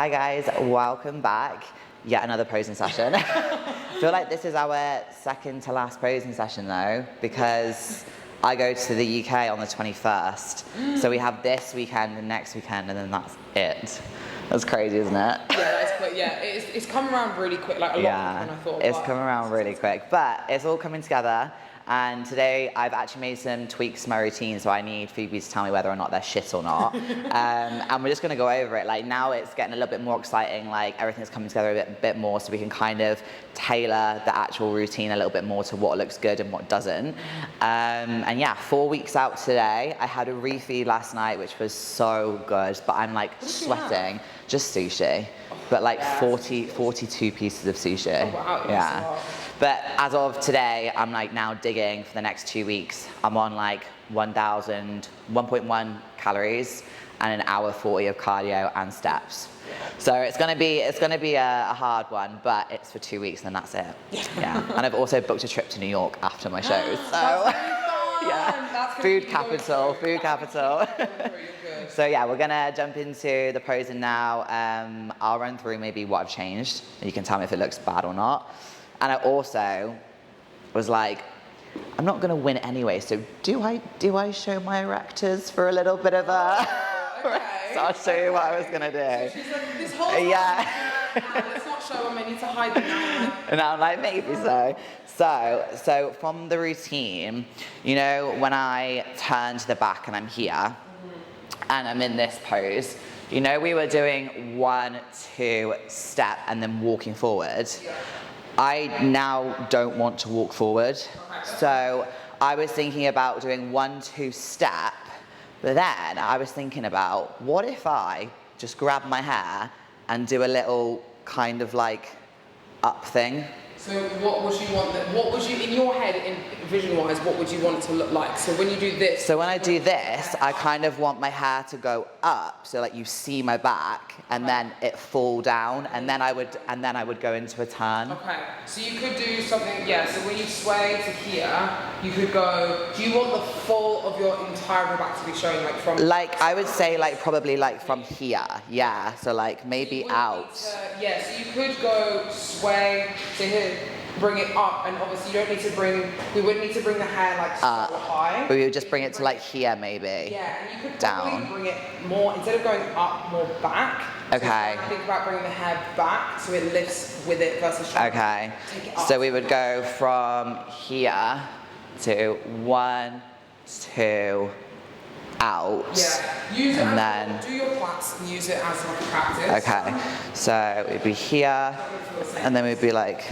Hi guys, welcome back. Yet another posing session. I feel like this is our second to last posing session though, because I go to the UK on the 21st. So we have this weekend and next weekend and then that's it. That's crazy, isn't it? Yeah, that's quick. Yeah, it's come around really quick, like a lot quicker than I thought. It's come around really quick, but it's all coming together. And today I've actually made some tweaks to my routine, so I need Phoebe to tell me whether or not they're shit or not. And we're just gonna go over it. Like now it's getting a little bit more exciting, like everything's coming together a bit more, so we can kind of tailor the actual routine a little bit more to what looks good and what doesn't. And yeah, 4 weeks out today. I had a refeed last night, which was so good, but I'm like sweating. Just sushi, but like 42 pieces of sushi. Oh, wow, yeah. But as of today, I'm like now digging for the next 2 weeks. I'm on like 1.1 calories and an hour 40 of cardio and steps. So it's gonna be a hard one, but it's for 2 weeks and then that's it. Yeah. And I've also booked a trip to New York after my shows. So yeah, food capital. So yeah, we're gonna jump into the posing now. I'll run through maybe what I've changed, and you can tell me if it looks bad or not. And I also was like, I'm not gonna win anyway, so do I show my erectors for a little bit of a... Okay. So I'll show you what I was gonna do. So she's like, this whole time, let's not show them, I need to hide them now. And I'm like, maybe so. So from the routine, you know, when I turn to the back and I'm here, and I'm in this pose, you know, we were doing 1, 2, step, and then walking forward. Yeah. I now don't want to walk forward. Okay. So I was thinking about doing 1, 2, step, but then I was thinking about, what if I just grab my hair and do a little kind of like up thing? So what would you, in your head, in vision-wise, what would you want it to look like? So when you do this... So when I do this, I kind of want my hair to go up, so like you see my back, and then it fall down, and then I would go into a turn. Okay, so you could do something, yeah, so when you sway to here, you could go, do you want the full of your entire back to be showing, like from... Like, I would say like probably like from here, yeah, so like maybe out. Yeah, so you could go sway to here, bring it up, and obviously you don't need to we wouldn't need to bring the hair like so high. But we would just bring it to like here maybe. Yeah, and you could down. Bring it more, instead of going up, more back. Okay. So think about bringing the hair back so it lifts with it versus trying okay. to take it up. So we would go from here to 1, 2, out. Yeah, use it and then do your plats and use it as like a practice. Okay, so it'd be here, and then we'd be like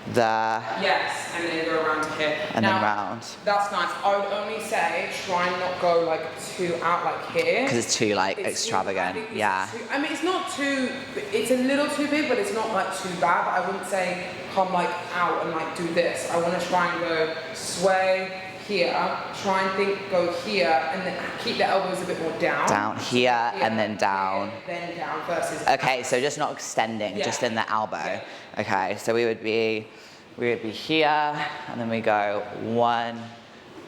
there. Yes, and then go around to here. And now, then round. That's nice. I would only say try and not go like too out like here. Because it's too like extravagant. Yeah. I mean, it's not too, it's a little too big, but it's not like too bad. But I wouldn't say come like out and like do this. I want to try and go sway here, try and go here, and then keep the elbows a bit more down. Down here, and then down. Then down versus... Okay, so just not extending, just in the elbow. Yeah. Okay, so we would be here, and then we go 1,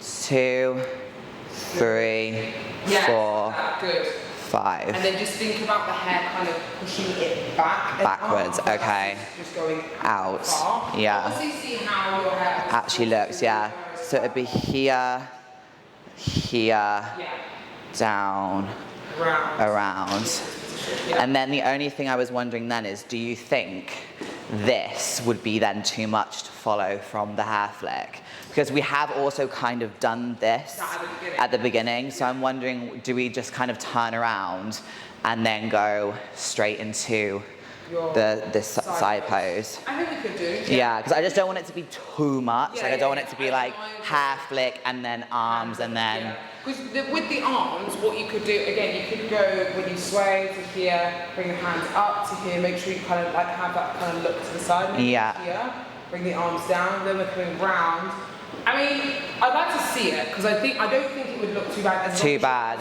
2, 3, 4, good. 5. And then just think about the hair kind of pushing it back. Backwards, okay. Just going out. Far. Yeah. Obviously see how your hair actually looks, yeah. So it'd be here, down, around. Yeah. And then the only thing I was wondering then is, do you think this would be then too much to follow from the hair flick? Because we have also kind of done this at the beginning, so I'm wondering, do we just kind of turn around and then go straight into this side pose? I think we could do. Yeah, because I just don't want it to be too much. Like I don't want it to be like hair flick and then arms and then... Because with the arms, what you could do, again, you could go when you sway to here, bring the hands up to here, make sure you kind of like have that kind of look to the side. Yeah. Here, bring the arms down, then we're coming round. I mean, I'd like to see it, because I don't think it would look too bad.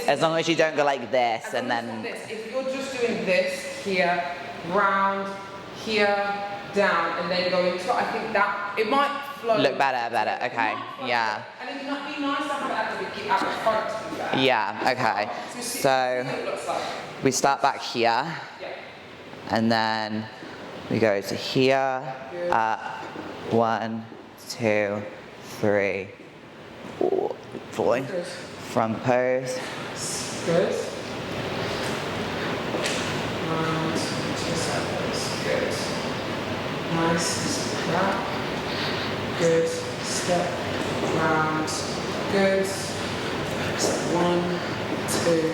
As long as you don't go like this and then... If you're just doing this, here, round, here, down, and then go into it, I think that, it might flow. Look better, okay, yeah. And it might be nice to have it at the front, to be fair. Yeah, okay. So, we start back here. Yeah. and then we go to here, Good. up, 1, 2, 3, falling, Good. front pose, Good. Round, 2 circles. Good. Nice. Step back. Good. Step round. Good. Step 1, 2,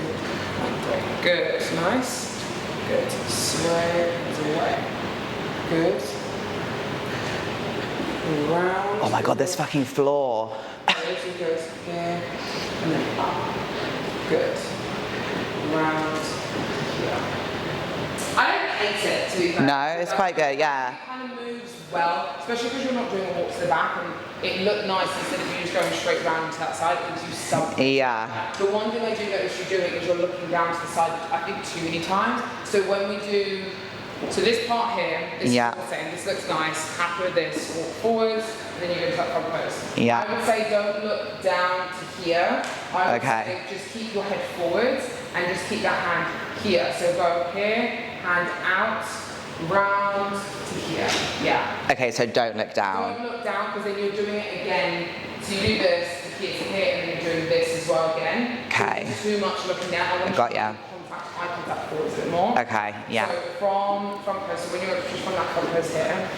and 3. Good. Nice. Good. Sway and away. Good. Round. oh my god, this fucking floor. Good. So go here and then up. Good. Round here. I don't hate it, to be fair. No, it's quite good, yeah. It kind of moves well, especially because you're not doing a walk to the back, and it looked nice instead of you just going straight round to that side. It gives you something. Yeah. The one thing I do notice you doing is you're looking down to the side, I think, too many times. So when we do, so this part here, this is the same. This looks nice. Happy with this. Walk forwards, and then you go to that front pose. Yeah. I would say don't look down to here. I would say just keep your head forwards and just keep that hand here. So go here, hand out, round to here. Yeah. Okay, so don't look down. Don't look down because then you're doing it again. So you do this to here to here, and then you're doing this as well again. Okay. So too much looking down. I want Got you ya. to eye contact forwards a bit more. Okay, yeah. So from front pose, so when you're just from that front pose here,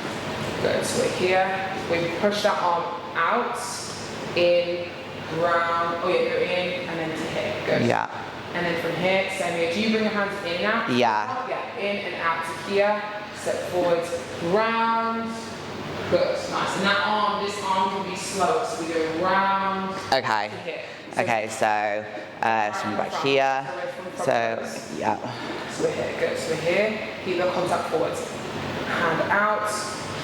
good. So we're here, we push that arm out, in, round, oh yeah, go in, and then to here, good. Yeah. And then from here, same here. Do you bring your hands in now? Yeah. Yeah, in and out to here, step forwards, round, good, nice. And that arm, this arm can be slow, so we go round Okay. to here. So Okay, so from back here. So yeah. So we're here, good. So we're here, keep the contact forwards. Hand out,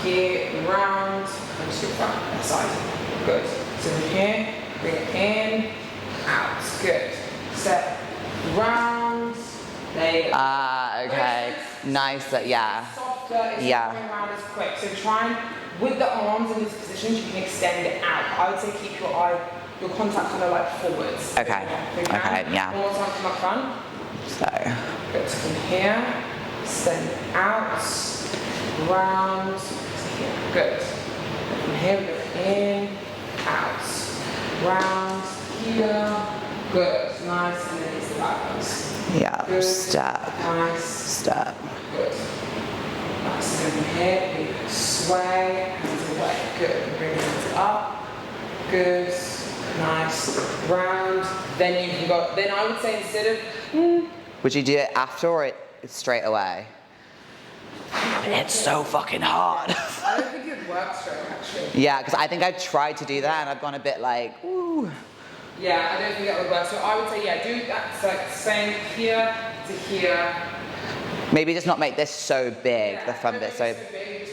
here, round, and just go front, side. Good. So we're here, bring it in, out, good. Step, round, there you go. Okay. Nice. Yeah. Softer, it's Yeah. not going around as quick. So try and, with the arms in these positions, you can extend it out. I would say keep your contact kind of like forwards. Okay. Okay, yeah. One more time from up front. So Good. So from here, send out, round, to here. Good. From here, we go in, out, round, here. Good. Nice. And then it's the backwards. yeah. Good. Step. Nice. Step. Good. Nice. And from here, we sway, hands away. Good. Bring your hands up. Good. Nice. Round. Then you can go. Then I would say instead of. Would you do it after or straight away? It's so fucking hard. I don't think it would work straight actually. Yeah, because I think I've tried to do that and I've gone a bit like, ooh. Yeah, I don't think that would work. So I would say, yeah, do that. So like same here to here. Maybe just not make this so big, the front bit. So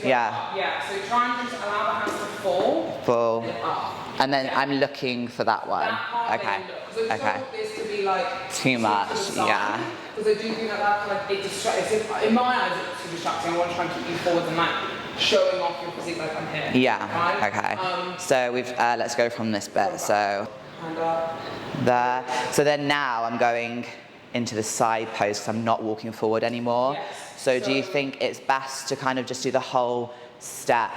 yeah. Yeah. So try and just allow the hands to fall. Full. And up. And then I'm looking for that one. That part, Okay. So I Okay. don't want this to be like Too much, yeah. Because I do think that kind of it distracts. In my eyes, it's too distracting. I want to try and keep you forward and like showing off your physique like I'm here. Yeah. Right? Okay. So we've let's go from this bit. So Hand up. there. So then now I'm going into the side pose because I'm not walking forward anymore. Yes. So do you think it's best to kind of just do the whole step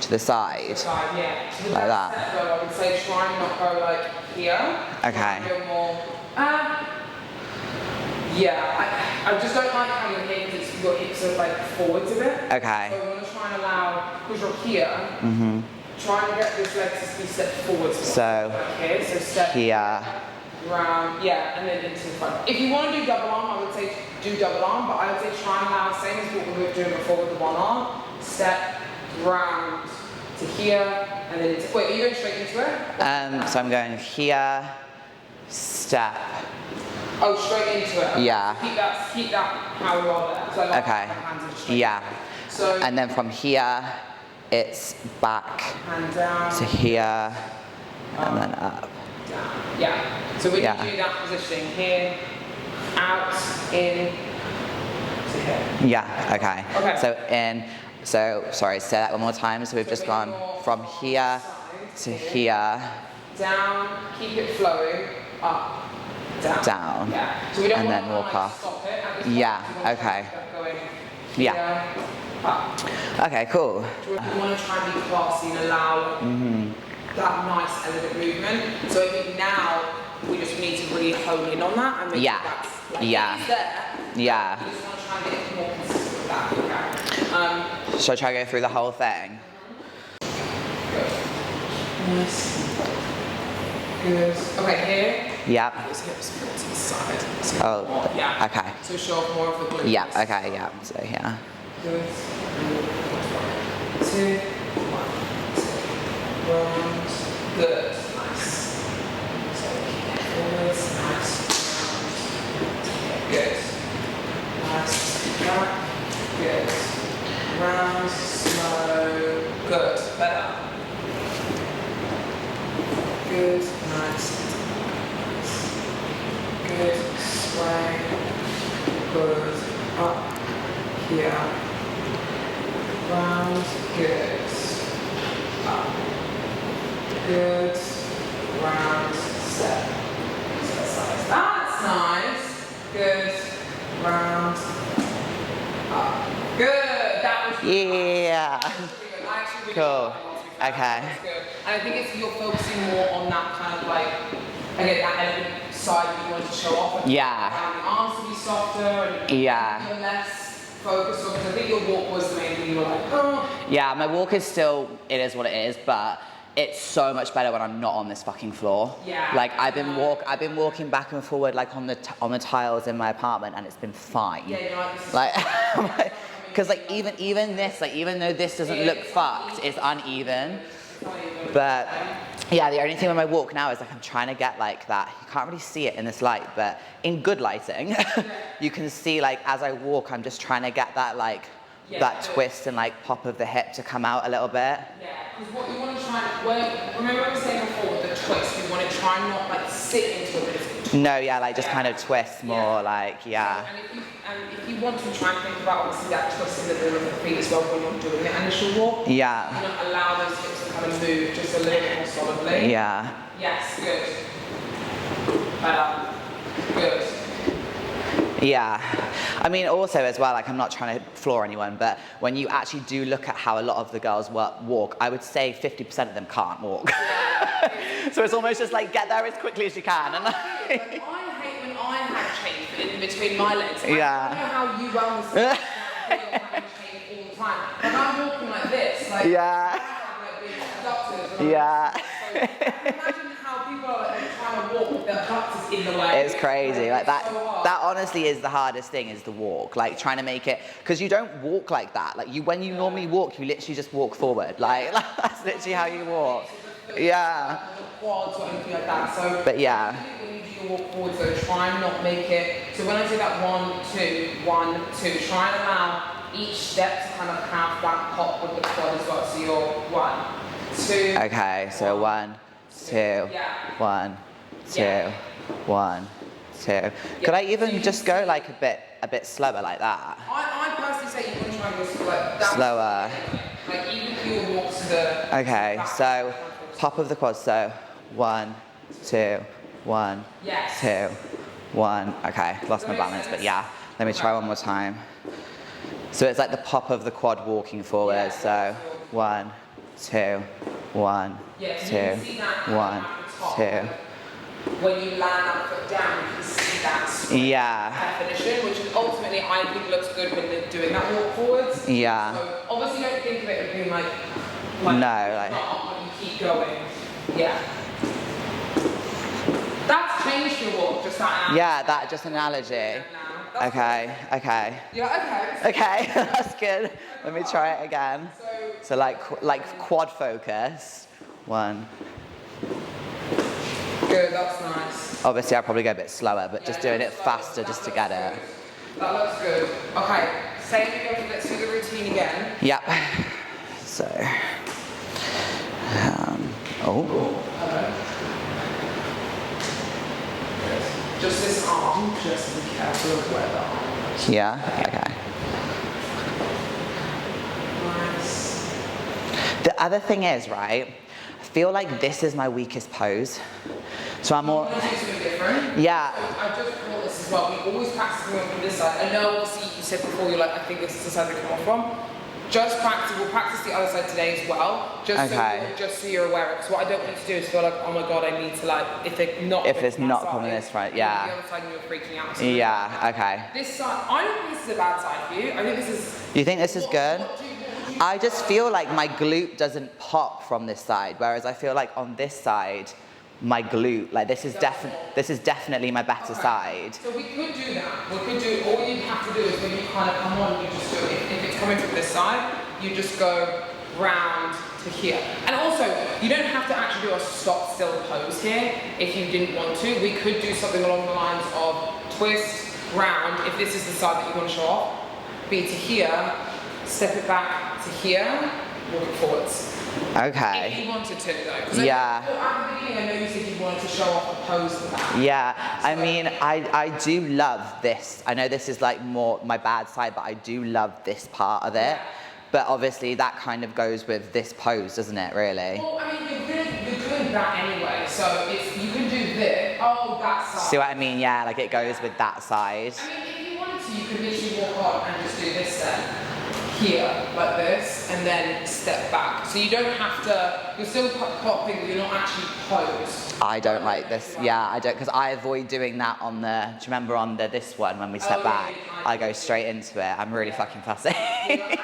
to the side? Side, yeah. So the Like next that. step, though, I would say try and not go like here. Okay. Try and go more. Yeah, I just don't like how your hips are like forwards a bit. Okay. So I want to try and allow, because you're here, try and get this leg to be stepped forwards. So Like here, so step here. round, yeah, and then into the front. If you want to do double arm, I would say do double arm, but I would say try and allow, same as what we were doing before with the one arm, step round to here, and then into, wait, are you going straight into it? So I'm going here, step. Oh, straight into it. Okay. Yeah. Keep that how you are there. So I like Okay. my hands are straight. Yeah. So And then from here, it's back hand down, to here, and then up. down. Yeah. So we Yeah. can do that positioning here, out, in, to here. Yeah, okay. Okay. So in, so sorry, say that one more time. So we've just gone from here to here, Down, keep it flowing, up, down. down, Yeah. So we don't and want then to walk like off. stop it at this point. Yeah, We want to okay. keep that going Yeah. here, up. Okay, cool. You want to try and be classy and allow that nice elegant movement. So I think now we just need to really hone in on that and make sure that's like it's there. Yeah. You just want to try and get more consistent with that. Okay. Should I try to go through the whole thing? Good. Nice. Good. Okay, here. Yep. Those hips pull to the side. So Oh, yeah. okay. So show off more of the glutes. Yeah, okay, yeah. So, yeah. Good. 2, 1, 2. Round. Good. Nice. So forwards. Nice. Good. Nice. Back. Good. Round. Slow. Good. Better. Good. Nice. Good. Sway. Good. Up. Here. Round. Good. Up. Good. Round. Set. That's nice. Good. Round. Up. Good. That was Yeah. Cool. Okay. That's good. And I think it's you're focusing more on that kind of like, again, that elegant side that you want to show off. Yeah. The arms to be softer and you're less focused on, because I think your walk was the main thing. You were like, oh. Yeah, my walk is still, it is what it is, but it's so much better when I'm not on this fucking floor. Yeah. Like I've been walking back and forward like on the tiles in my apartment, and it's been fine. Yeah, you're like, because like even this, like even though this doesn't look fucked, it's uneven. But yeah, the only thing with my walk now is like I'm trying to get like that. You can't really see it in this light, but in good lighting, you can see like as I walk, I'm just trying to get that like that twist and like pop of the hip to come out a little bit. Yeah, because what you want to try and, remember I was saying before with the twist, you want to try and not like sit into it. No, yeah, like just kind of twist more, like, yeah. And if you want to try and think about obviously that twist in the middle of the feet as well when you're doing the initial walk. Yeah. You know, allow those hips to kind of move just a little bit more solidly. Yeah. Yes, good. Good. Yeah. I mean, also as well, like I'm not trying to floor anyone, but when you actually do look at how a lot of the girls walk, I would say 50% of them can't walk. So it's almost just like get there as quickly as you can. And I hate when I have chain in between my legs. Yeah. I don't know how you wellness having chain all the time. When I'm walking like this, like yeah. I have like big abductors. Yeah. So imagine how people are like trying to walk with their abductors in the way. It's crazy. Like that. So hard. That honestly is the hardest thing, is the walk. Like trying to make it, because you don't walk like that. Like when you normally walk, you literally just walk forward. Like that's literally how you walk. Yeah. Quads or anything like that. So but yeah. When you do your walk forward, so try and not make it. So when I do that 1, 2, 1, 2, try and allow each step to kind of have that pop with the quad as well. So you're 1, 2. Okay. So 1, 2, Yeah. 1, 2, Yeah. 1, 2. Could I even just go like a bit slower like that? I personally say you want to try and go like that. Slower. Like even if you walk to the. Okay. So pop of the quad. So 1, 2, 1, Yes. 2, 1. Okay. Lost my balance, but yeah. Let me try one more time. So it's like the pop of the quad walking forward. Yeah. So 1, 2, 1, Yeah, 2, you can see that 1, at the top. 2. When you land that foot down, you can see that Yeah. definition, which is ultimately I think looks good when they're doing that walk forwards. Yeah. So obviously don't think of it as being like No, like. not when you keep going. Yeah. That's changed your walk, just that analogy. Yeah, that just analogy. Okay, okay. Yeah, okay. Okay, that's good. Let me try it again. So like quad focus. 1. Good, that's nice. Obviously I'll probably go a bit slower, but just doing it faster just to get it. That looks good. Okay, same again, let's do the routine again. Yep. So, oh. Just this arm, just be careful of where the arm is. Yeah, okay. Nice. The other thing is, right, I feel like this is my weakest pose. So I'm more. You want to do something different? Yeah. So I just thought this as well. We always practice going from this side. I know obviously you said before you're like, I think this is the side they come off from. Just practice. We'll practice the other side today as well. Just so you're aware. Because what I don't want you to do is feel like, oh my god, I need to like if it's not coming this right, yeah. The other side and you're freaking out. Yeah. Okay. This side, I don't think this is a bad side for you. I think this is. You think this is good? I just feel like my glute doesn't pop from this side, whereas I feel like on this side, my glute, like this is definitely my better side. So we could do that. We could do, all you have to do is when you kind of come on, you just do it. If it's coming from this side, you just go round to here. And also, you don't have to actually do a stop still pose here if you didn't want to. We could do something along the lines of twist, round, if this is the side that you want to show off, be to here, step it back to here, walk it forwards. Okay. If you wanted to though. Yeah. At the beginning I know you said you wanted to show off a pose for that. Yeah, I mean, I do love this. I know this is like more my bad side, but I do love this part of it. Yeah. But obviously that kind of goes with this pose, doesn't it, really? Well, I mean, you're doing that anyway, so you can do this. Oh, that side. See what I mean? Yeah, like it goes with that side. I mean, if you wanted to, you could literally walk on and just do this then. Here, like this, and then step back. So you don't have to, you're still popping, but you're not actually posed. I don't like this. Yeah, I don't, because I avoid doing that on the, do you remember on this one when we step back? I go straight into it. I'm really fucking fussy. I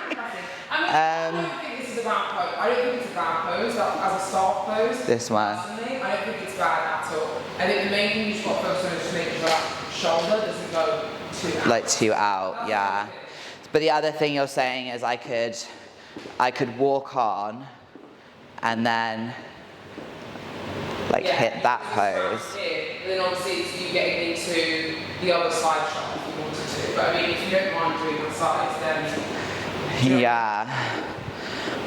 don't think this is a bad pose. I don't think it's a bad pose, as a staff pose. This one. Personally, I don't think it's bad at all. I think the main thing you've got to focus on is just making sure that shoulder doesn't go too out. Like too out, yeah. But the other thing you're saying is I could walk on and then like hit that pose. And then obviously it's you getting into the other side shot if you wanted to. But I mean, if you don't mind doing the sides, then yeah.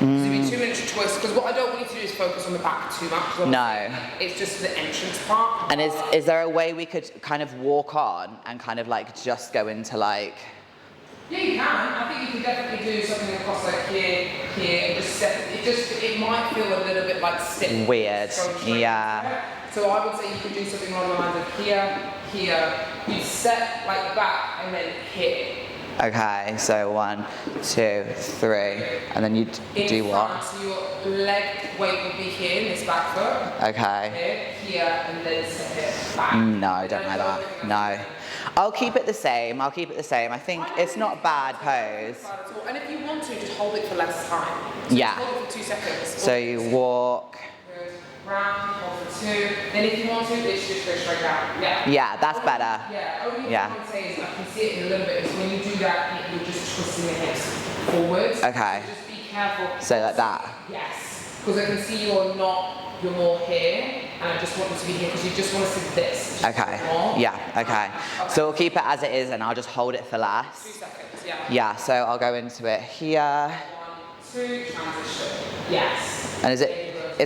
So it'd be 2 minutes to twist, because what I don't want you to do is focus on the back too much. No. It's just the entrance part. And is there a way we could kind of walk on and kind of like just go into like? Yeah, you can. I think you can definitely do something across like here, and just step. It might feel a little bit like stiff. Weird. Yeah. So I would say you could do something along the lines of here. You step like back and then hit. Okay, so 1, 2, 3, and then you do what? So your leg weight would be here in this back foot. Okay. Here, and then step it back. No, I don't like that. No. I'll keep it the same. I think it's not a bad pose. And if you want to, just hold it for less time. So yeah. Just hold it for 2 seconds. So you walk. Good. Round, hold for 2. Then if you want to, it's just go straight down. Yeah. Yeah, that's better. Yeah. Only thing I would say is I can see it in a little bit. Is when you do that, you're just twisting the hips forwards. Okay. So just be careful. So like that. Yes. Because I can see you're more here, and I just want you to be here because you just want to see this. Okay. Yeah. Okay. So we'll keep it as it is, and I'll just hold it for last. 2 seconds. Yeah. Yeah. So I'll go into it here. 1, 2, transition. Yes. And is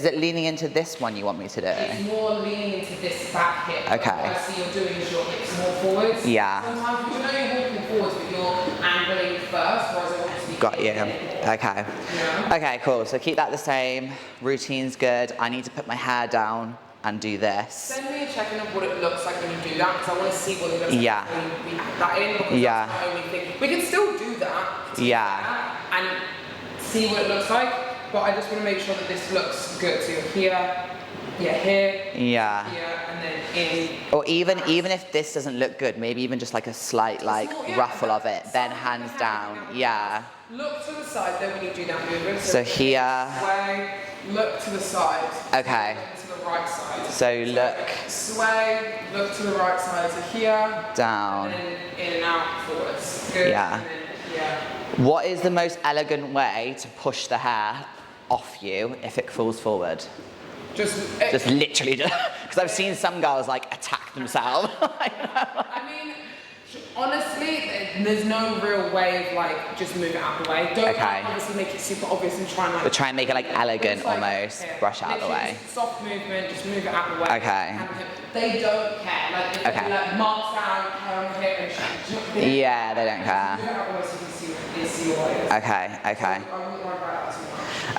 it leaning into this one you want me to do? It's more leaning into this back hip. Okay. What I see you're doing is your hips more forwards. Yeah. Sometimes you know you're walking forwards, but you're angling first, whereas I want to be Got you. here. Okay. Yeah. Okay, cool. So keep that the same. Routine's good. I need to put my hair down and do this. Send me a check-in of what it looks like when you do that, because I want to see what it looks like when we add that in, because that's the only thing. We can still do that. And see what it looks like. But I just want to make sure that this looks good. So you're here, here, and then in. Or even if this doesn't look good, maybe even just like a slight ruffle of it, then hands down. Yeah. Look to the side though when you do that movement. So here. Sway, look to the side. Okay. To the right side. So look. Sway, look to the right side. So here. Down. And then in and out forwards. Good. Yeah. And then, What is the most elegant way to push the hair off you if it falls forward? Just literally, because I've seen some girls like attack themselves. I mean, honestly, there's no real way of like just move it out of the way. Don't obviously make it super obvious and try and But try and make it like elegant almost, brush it out of the way. Soft movement, just move it out of the way. Okay. They don't care. Like if they like marks down, hair on the hip, and yeah, they don't care. move it out of the way so you can see what it is. Okay. I wouldn't worry about that too much.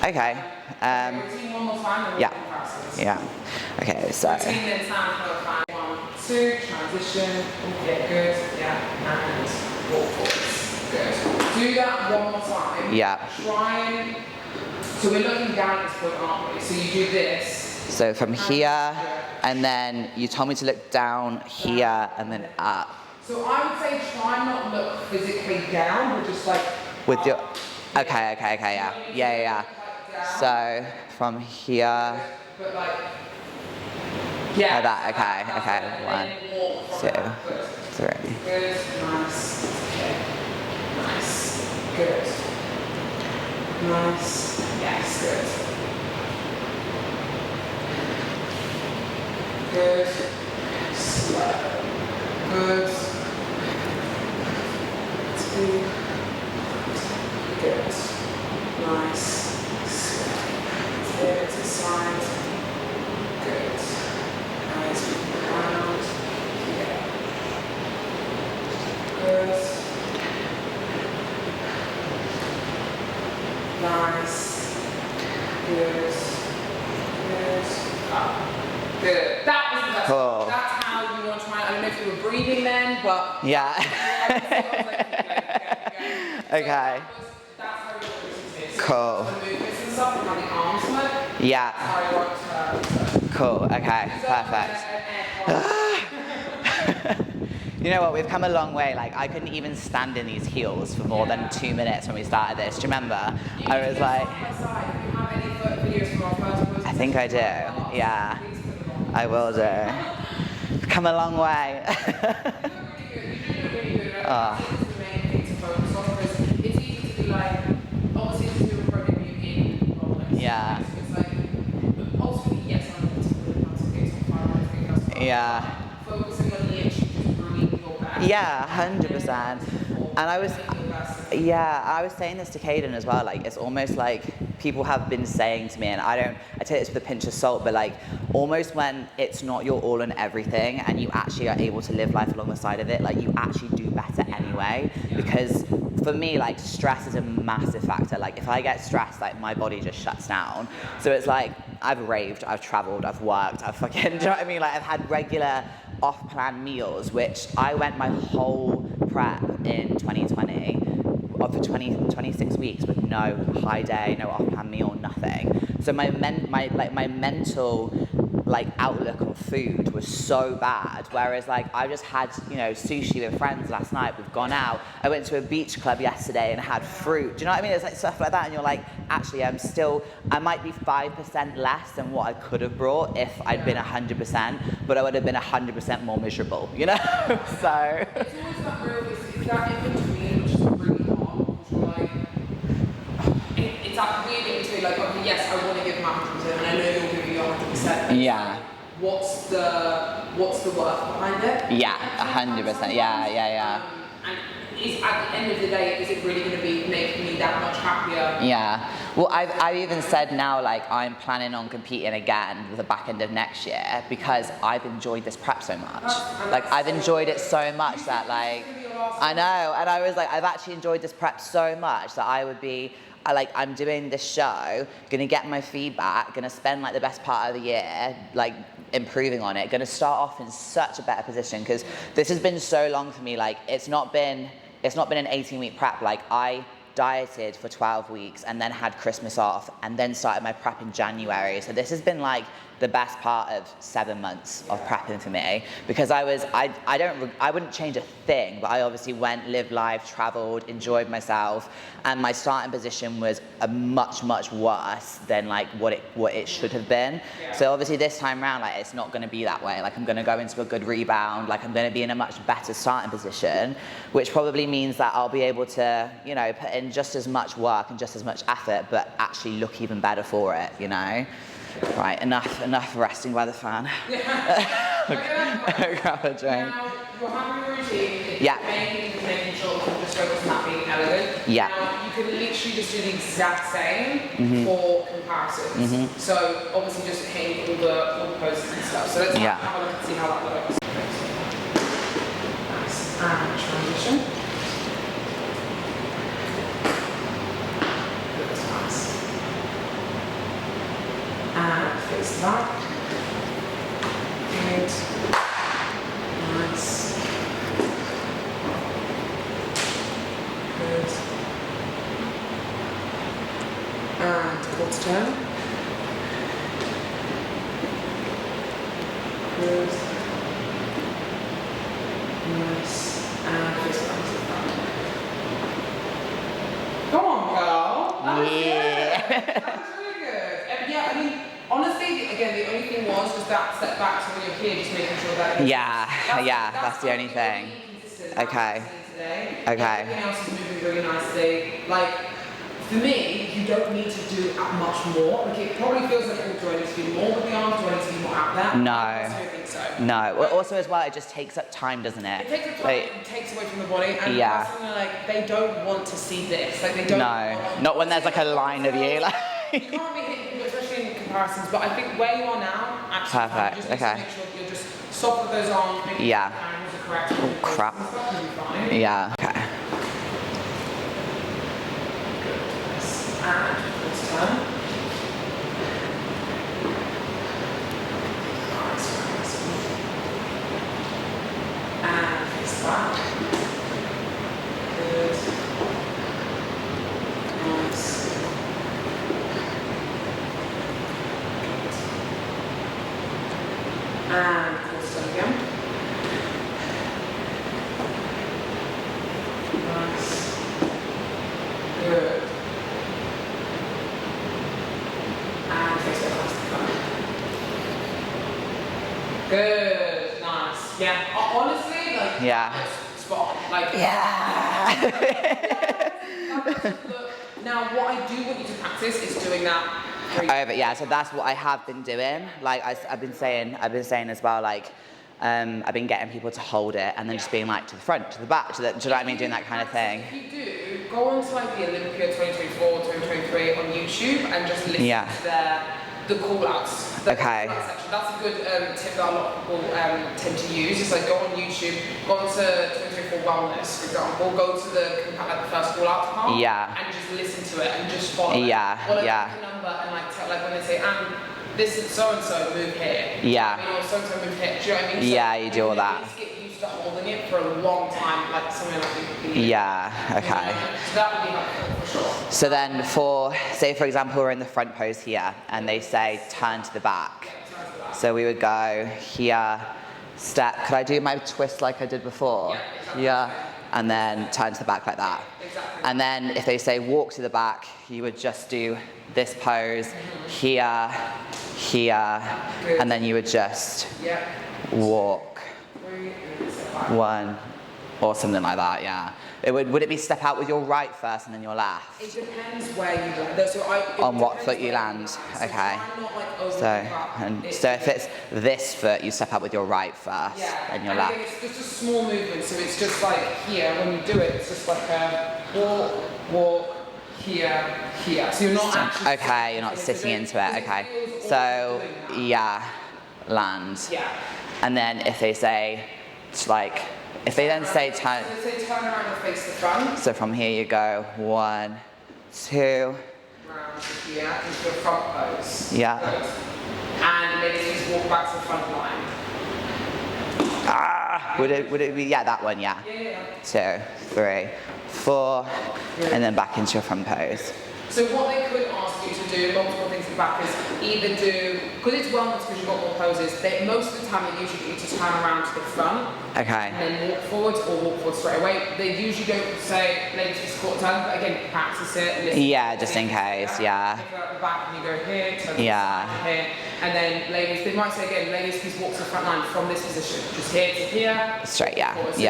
Okay. Routine one more time, and Yeah. comparisons. Yeah. Okay, so. Routine then stand for 5, 1, 2, transition. Yeah, good. Yeah, and walk forwards. Good. Do that one more time. Yeah. Try and. So we're looking down at this point, aren't we? So you do this. So from here, and then you told me to look down here, and then up. So I would say try not look physically down, but just like. With your. up. Okay, yeah. Yeah. So from here. But like. Yeah. Like that, okay. 1, 2, 3. Good, nice. Okay. Nice. Good. Nice. Yes, good. Good. Slow. Good. 2. Good. Nice. Slow. Here to the side. Good. Nice. Round. Yeah. Good. Nice. Good. Good. Up. Good. That was the best. Cool. That's how you want to try. I don't know if you were breathing then, but Yeah. Okay. That's how you want to do. Cool. The movements and stuff, and how the arms work. Yeah. That's how you want to. Cool. Okay. Perfect. You know what? We've come a long way. Like, I couldn't even stand in these heels for more than 2 minutes when we started this. Do you remember? I was like, I think I do. Yeah. I will do. We've come a long way. Oh. Yeah. Yeah. Yeah, 100%. And I was saying this to Caden as well, like, it's almost like people have been saying to me, and I take this with a pinch of salt, but like, almost when it's not your all and everything, and you actually are able to live life along the side of it, like, you actually do better anyway, because for me, like, stress is a massive factor. Like, if I get stressed, like, my body just shuts down. So it's like, I've raved, I've traveled, I've worked, I've fucking, do you know what I mean? Like, I've had regular off-plan meals, which I went my whole prep in 2020 for 26 weeks with no high day, no off-plan meal, nothing. So my mental like outlook on food was so bad. Whereas like I just had, you know, sushi with friends last night. We've gone out. I went to a beach club yesterday and had fruit. Do you know what I mean? It's like stuff like that, and you're like, actually, I might be 5% less than what I could have brought if I'd been 100%, but I would have been 100% more miserable. You know? So. It's always that real. It's that in between, which is really hard. Because you're like, it's that weird in between. Like, okay, yes, I want to give my 100%, and I know you'll give me your 100%. Yeah. What's the worth behind it? Yeah, 100%. Yeah. And is at the end of the day, is it really going to be making me that much happier? Yeah. Well, I've even said now, like, I'm planning on competing again at the back end of next year because I've enjoyed this prep so much. Like, I've enjoyed it so much that, like, I know, and I was like, I've actually enjoyed this prep so much that I would be, I'm doing this show, gonna get my feedback, gonna spend like the best part of the year, like, improving on it, gonna start off in such a better position, because this has been so long for me. Like, it's not been an 18-week prep. Like, I dieted for 12 weeks and then had Christmas off and then started my prep in January. So this has been like the best part of 7 months of prepping for me, because I wouldn't change a thing, but I obviously went, lived life, traveled, enjoyed myself, and my starting position was a much worse than like what it should have been. So obviously this time around, like, it's not going to be that way. Like, I'm going to go into a good rebound, like, I'm going to be in a much better starting position, which probably means that I'll be able to, you know, put in just as much work and just as much effort, but actually look even better for it, you know. Right, enough resting by the fan. Grab a drink. Now, you're having a routine. Yeah. Making sure you just focus on that being elegant. Yeah. Now, you can literally just do the exact same for comparisons. So, obviously, just hang all the poses and stuff. So, let's have a look and see how that looks. Nice. And transition. Nice. to back. Good. Nice. Good. And quarter turn. Good. Nice. And face back to the front. Come on, girl. That was good. That was really good. Yeah, I mean, honestly, again, the only thing was that step back, so when you're here, just making sure that. That's the only thing. Okay. Today. Okay. Everything else is moving really nicely. Like, for me, you don't need to do much more. Like, it probably feels like, oh, do I need to do more with the arms? Do I need to be more out there? No. I don't think so. No. Well, also as well, it just takes up time, doesn't it? It takes up time, it takes away from the body, and personally, like, they don't want to see this. Like, they don't. No. Not when there's like a line of you. Like. You can't be hitting people, especially in comparisons. But I think where you are now, absolutely. Perfect. You just need to make sure that you're just soft with those arms. Make sure the angles are correct. Oh crap. Yeah. Okay. And let's turn. And face back. Good. Nice. And quarter turn again. Nice. Good. And face back to the front. Good. Nice. Yeah. Honestly, like. Yeah. Spot on. Like. Yeah. Now, what I do want you to practice is doing that. But yeah, so that's what I have been doing. Like I've been saying as well. Like I've been getting people to hold it and then just being like to the front, to the back, do you know what I mean? Doing that kind of thing. If you do, go on to like the Olympia 2024, 2023 on YouTube and just listen to the callouts. Okay. That's a good tip that a lot of people tend to use. It's like go on YouTube, go on to 2024 Wellness, for example, go to the first callout part, and just listen to it and just follow it. Pick a number and like when they say, and this is so and so move here. Yeah. Or so and so move here. Do you know what I mean? So yeah, you do all that. Just get used to holding it for a long time, like something like yeah. Okay. So that would be helpful for sure. So then say for example we're in the front pose here and they say turn to the back. So we would go here, step. Could I do my twist like I did before? Yeah, exactly. Yeah. And then turn to the back like that. Exactly. And then if they say walk to the back, you would just do this pose here, here, and then you would just walk 1 or something like that, yeah. Would it be step out with your right first and then your left? It depends where you land. So on what foot you land, okay. So if it's this foot, you step out with your right first and your left. It's just a small movement, so it's just like here, when you do it, it's just like a walk, here, here. So you're not actually... Okay, you're not sitting into it, okay. So, land. Yeah. And then if they say, like, if they then say turn... So they say turn around and face the front. So from here you go, 1, 2... Round to here, into your front pose. Yeah. Good. And maybe just walk back to the front line. Would it be, that one, Yeah. 2, 3, 4, and then back into your front pose. So what they could ask you to do, multiple things at the back, is either do, because it's wellness because you've got more poses, most of the time they usually get you to turn around to the front. Okay. And then walk forwards or walk forward straight away. They usually don't say, ladies, just quarter turn, but again, practice it. Listen just in case, If you're at the back and you go here, turn here. And then ladies, they might say again, ladies, please walk to the front line from this position. Just here to here. Straight, forward. So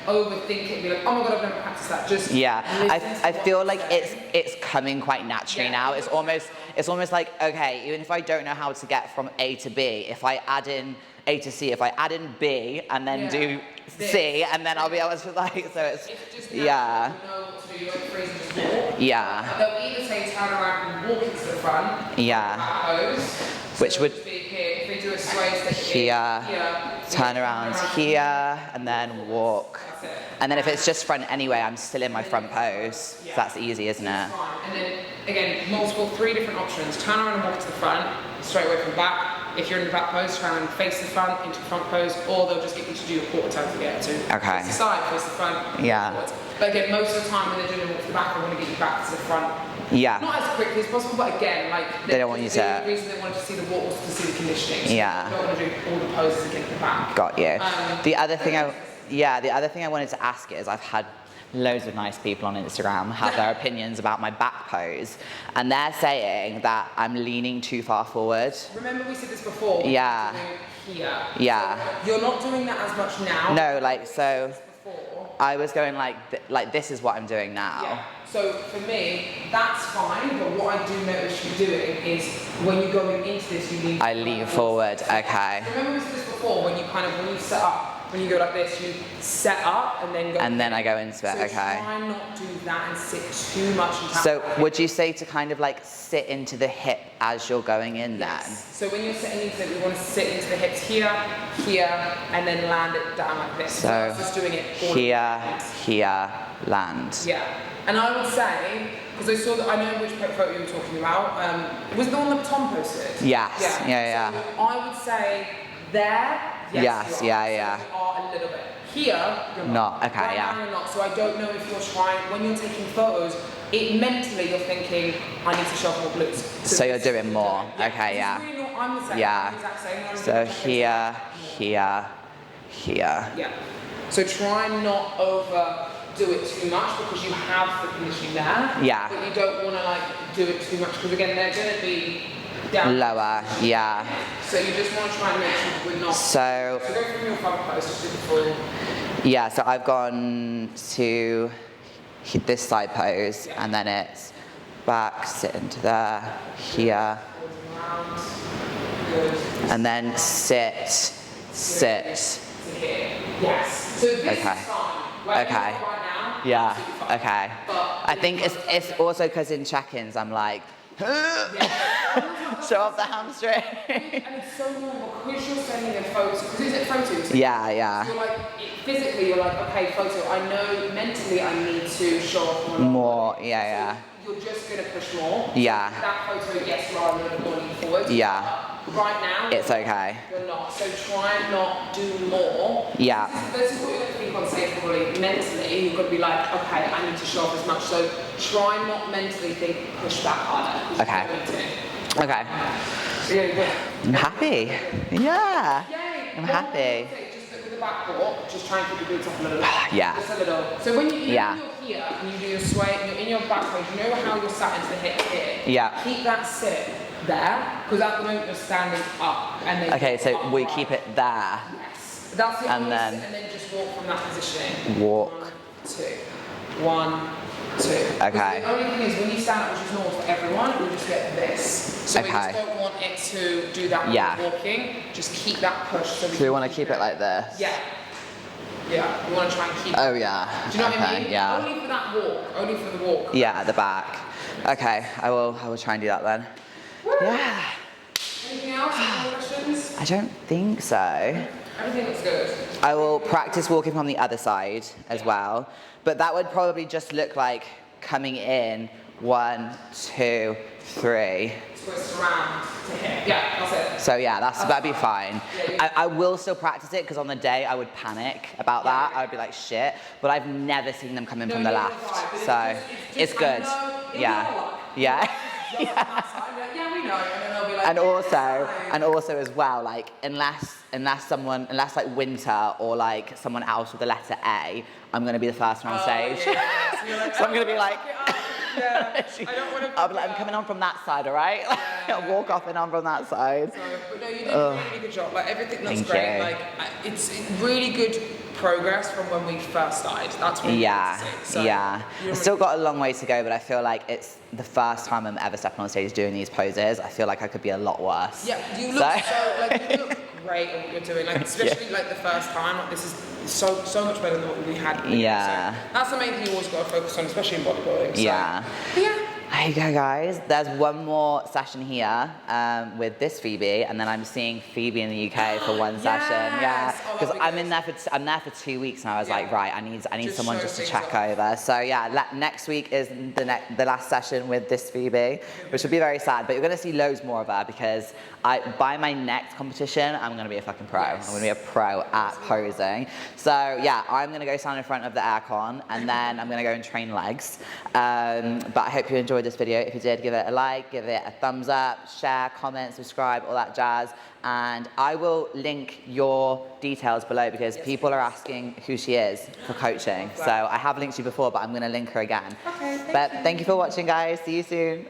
overthink it, be like, oh my god, I've never practiced that. Just I feel like it's coming quite naturally now. It's almost like, okay, even if I don't know how to get from A to B, if I add in A to C, if I add in B and then do C, and then I'll be able to like, so it's just you know what to do, you won't freeze and just walk. They'll either say turn around and walk into the front. Pose. Which would be here. If they do a sway step here, turn around here, and then walk And then if it's just front anyway, I'm still in my front pose. So that's easy, isn't it? Fine. And then, again, 3 different options. Turn around and walk to the front, straight away from back. If you're in the back pose, try and face the front into front pose, or they'll just get you to do a quarter turn to get to okay. face the side, face the front, yeah. forwards. But again, most of the time when they're doing a walk to the back, I want to get you back to the front. Yeah. Not as quickly as possible, but again, like they don't want you to. The reason they wanted to see the walk was to see the conditioning. So yeah. you don't want to do all the poses again at the back. Got you. The other thing I wanted to ask is I've had loads of nice people on Instagram have their opinions about my back pose, and they're saying that I'm leaning too far forward. Remember we said this before? Yeah. Here. Yeah. So you're not doing that as much now. No, like so. I was going like this is what I'm doing now. Yeah. So for me, that's fine, but what I do notice you doing is when you're going into this, you lean. I lean forward. Okay. Remember we said this before when you set up. When you go like this, you set up and then go. And then I go into it, so okay. Try not to do that and sit too much. So would you say to kind of like sit into the hip as you're going in then? So when you're sitting into it, you want to sit into the hips here, and then land it down like this. So I was just doing it here, land. Yeah. And I would say, because I know which photo you were talking about, was the one that Tom posted? Yes, yeah. So I would say there. Yes, you yeah. So you are a little bit. Here, you're not. Okay, right yeah. Now you're not. So I don't know if you're trying, when you're taking photos, mentally you're thinking, I need to show off more glutes. So you're doing more. Yeah. Okay, yeah. Really not, I'm the same. Yeah. I'm the exact same. So here. Yeah. So try not overdo it too much because you have the conditioning there. Yeah. But you don't want to like do it too much because again they're going to be down. Lower, yeah. So you just want to try and make sure we're not. So go from your front pose just do the full. Yeah, so I've gone to this side pose, and then it's back, sit into there, here, and then sit. Yes. So this is fine. Okay. Yeah. Okay. I think it's also because in check-ins I'm like, show off the hamstring. And it's so normal because you're sending them photos. Because is it photos? Yeah. So you're like, physically, you're like, okay, photo. I know mentally I need to show off more. Yeah. So you're just gonna push more. Yeah. That photo, yes, you are a little bit more leaning forward. Yeah. Right now, it's okay. You're not. So try and not do more. Yeah. This is what you're going to think on stage probably mentally. You've got to be like, okay, I need to show off as much. So try and not mentally think push back harder. Okay. Okay. Yeah, good. I'm happy. Yeah. Yay. I'm happy. Just with the back walk, just try and keep your glutes up a little bit. Yeah. Just a little. So when you're here and you do your sway, and you're in your back pose, you know how you're sat into the hips here? Yeah. Keep that sit there, because at the moment you're standing up. And then okay, so upright. we keep it there. Yes. That's the and then just walk from that positioning. Walk. 1, 2. Okay. The only thing is when you stand up, which is normal for everyone, we just get this. So we just don't want it to do that when you're walking. Just keep that push. So we want to keep it like this? Yeah. Yeah, we want to try and keep it. Oh yeah. Do you know what I mean? Yeah. Only for that walk. Only for the walk. Yeah, at the back. Okay, I will try and do that then. Woo. Yeah. Anything else? Any more questions? I don't think so. Everything looks good. I will practice walking from the other side as well, but that would probably just look like coming in 1, 2, 3. Twist around to hit. Yeah, that's it. So yeah, that'd be fine. I will still practice it because on the day I would panic about that. I would be like shit, but I've never seen them come in from the left, so it's good. Yeah. Yeah, we know, and then they'll be like. And also as well, like unless like Winter or like someone else with the letter A, I'm gonna be the first one on stage. Yeah. So, like, so I'm gonna be like. Yeah, I don't want to. I'll be like, I'm coming on from that side, all right? I'll walk off and on from that side. But no, you did a really good job. Like everything looks great. You. Like it's really good progress from when we first started. That's what I've still got a long way to go, but I feel like it's the first time I'm ever stepping on stage doing these poses. I feel like I could be a lot worse. Yeah, you look you look great at what you're doing. Like especially like the first time. Like this is so much better than what we had. Yeah. So that's the main thing you always got to focus on, especially in bodybuilding. So. Yeah. Yeah. There you go, guys. There's one more session here with this Phoebe, and then I'm seeing Phoebe in the UK for one session. Yeah, because I'm there for 2 weeks, and I was like, right, I need someone just to check over. So yeah, next week is the last session with this Phoebe, which will be very sad. But you're gonna see loads more of her because by my next competition, I'm gonna be a fucking pro. I'm gonna be a pro at posing. So yeah, I'm gonna go stand in front of the aircon, and then I'm gonna go and train legs. But I hope you enjoyed this video. If you did, give it a like, give it a thumbs up, share, comment, subscribe, all that jazz. And I will link your details below because people are asking who she is for coaching. So I have linked you before, but I'm going to link her again. Okay, thank you for watching, guys. See you soon.